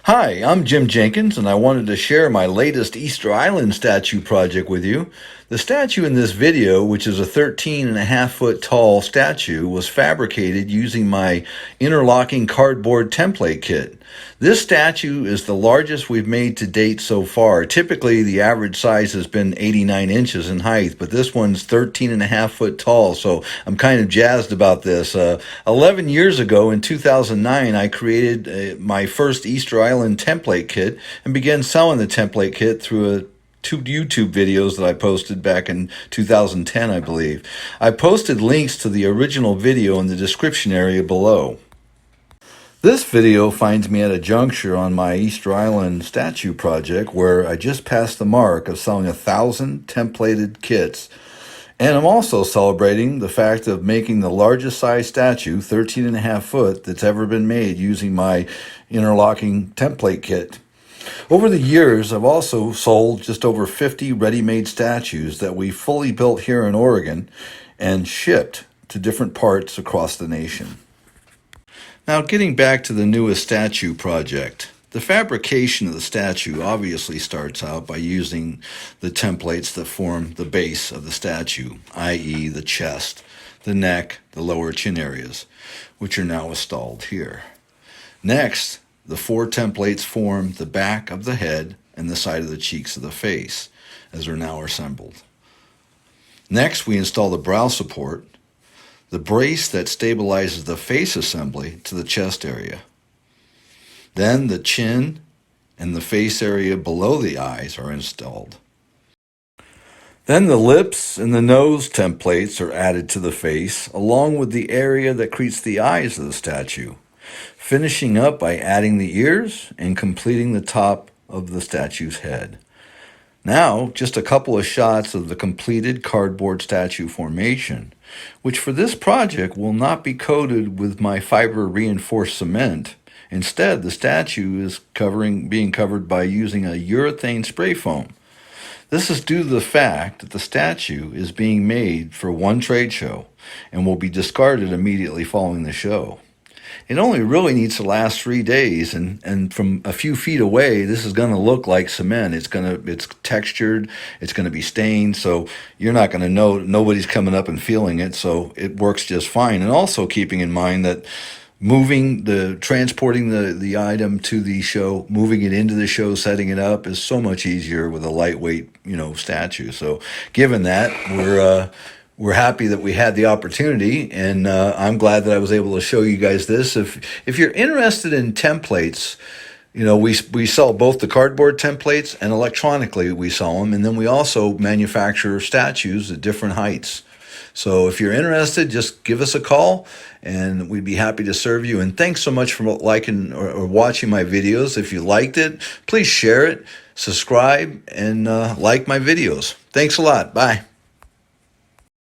Hi, I'm Jim Jenkins, and I wanted to share my latest Easter Island statue project with you. The statue in this video, which is a 13.5 foot tall statue, was fabricated using my interlocking cardboard template kit. This statue is the largest we've made to date so far. Typically, the average size has been 89 inches in height, but this one's 13.5 foot tall, so I'm kind of jazzed about this. 11 years ago, in 2009, I created my first Easter Island template kit and began selling the template kit through two YouTube videos that I posted back in 2010, I believe. I posted links to the original video in the description area below. This video finds me at a juncture on my Easter Island statue project where I just passed the mark of selling 1,000 templated kits. And I'm also celebrating the fact of making the largest size statue, 13.5 foot, that's ever been made using my interlocking template kit. Over the years, I've also sold just over 50 ready-made statues that we fully built here in Oregon and shipped to different parts across the nation. Now, getting back to the newest statue project. The fabrication of the statue obviously starts out by using the templates that form the base of the statue, i.e. the chest, the neck, the lower chin areas, which are now installed here. Next, the 4 templates form the back of the head and the side of the cheeks of the face, as are now assembled. Next, we install the brow support, the brace that stabilizes the face assembly to the chest area. Then the chin and the face area below the eyes are installed. Then the lips and the nose templates are added to the face, along with the area that creates the eyes of the statue, finishing up by adding the ears and completing the top of the statue's head. Now, just a couple of shots of the completed cardboard statue formation, which for this project will not be coated with my fiber reinforced cement. Instead, the statue is being covered by using a urethane spray foam. This is due to the fact that the statue is being made for one trade show and will be discarded immediately following the show. It only really needs to last 3 days, and from a few feet away, this is going to look like cement. It's textured, it's going to be stained, so you're not going to know, nobody's coming up and feeling it, so it works just fine. And also keeping in mind that transporting the item to the show, moving it into the show, setting it up is so much easier with a lightweight, statue. So given that, we're happy that we had the opportunity, and I'm glad that I was able to show you guys this. If you're interested in templates, we sell both the cardboard templates and electronically we sell them, and then we also manufacture statues at different heights. So if you're interested, just give us a call and we'd be happy to serve you. And thanks so much for liking or watching my videos. If you liked it, please share it, subscribe, and like my videos. Thanks a lot. Bye.